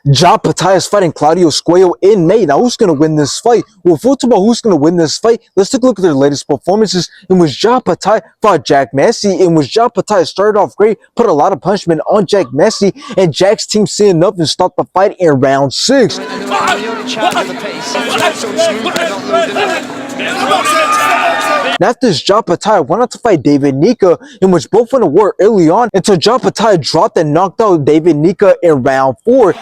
Opetaia is fighting Claudio Squeo in May. Now, who's going to win this fight? Well, first of all, who's going to win this fight? Let's take a look at their latest performances. In which Opetaia fought Jack Massey. In which Opetaia started off great, put a lot of punishment on Jack Massey, and Jack's team seeing enough and stopped the fight in round 6. Now, after this, Opetaia went out to fight David Nika, in which both went to war early on until Opetaia dropped and knocked out David Nika in round 4.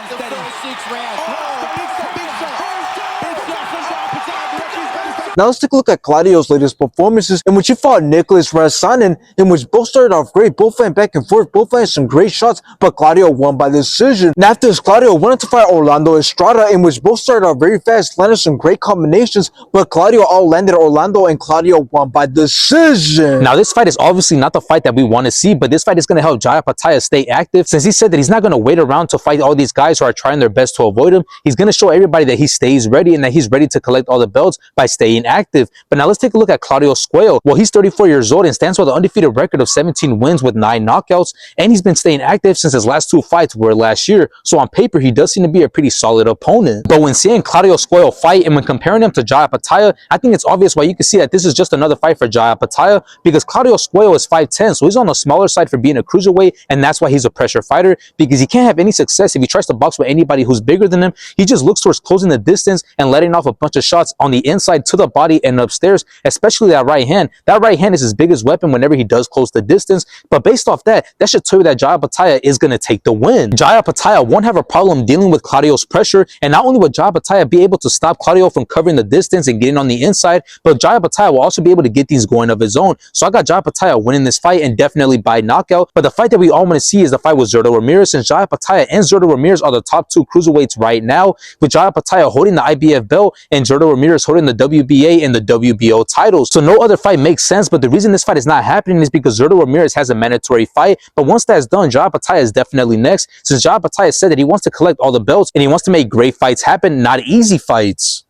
Now let's take a look at Claudio's latest performances, in which he fought Nicholas Rasanen, in which both started off great, both went back and forth, both had some great shots, but Claudio won by decision. Now after this, Claudio went on to fight Orlando Estrada, in which both started off very fast, landed some great combinations, but Claudio outlanded Orlando and Claudio won by decision. Now this fight is obviously not the fight that we want to see, but this fight is going to help Opetaia stay active, since he said that he's not going to wait around to fight all these guys who are trying their best to avoid him. He's going to show everybody that he stays ready and that he's ready to collect all the belts by staying active. But now let's take a look at Claudio Squeo. Well, he's 34 years old and stands with an undefeated record of 17 wins with 9 knockouts, and he's been staying active since his last 2 fights were last year. So on paper, he does seem to be a pretty solid opponent. But when seeing Claudio Squeo fight and when comparing him to Opetaia, I think it's obvious why you can see that this is just another fight for Opetaia, because Claudio Squeo is 5'10", so he's on the smaller side for being a cruiserweight, and that's why he's a pressure fighter, because he can't have any success if he tries to box with anybody who's bigger than him. He just looks towards closing the distance and letting off a bunch of shots on the inside to the body and upstairs, especially that right hand. That right hand is his biggest weapon whenever he does close the distance. But based off that, that should tell you that Opetaia is going to take the win. Opetaia won't have a problem dealing with Claudio's pressure, and not only will Opetaia be able to stop Claudio from covering the distance and getting on the inside, but Opetaia will also be able to get these going of his own. So I got Opetaia winning this fight, and definitely by knockout. But the fight that we all want to see is the fight with Zurdo Ramirez, since Opetaia and Zurdo Ramirez are the top 2 cruiserweights right now, with Opetaia holding the IBF belt and Zurdo Ramirez holding the WBA and the WBO titles. So no other fight makes sense, but the reason this fight is not happening is because Zurdo Ramirez has a mandatory fight. But once that's done, Opetaia is definitely next, since Opetaia said that he wants to collect all the belts and he wants to make great fights happen, not easy fights.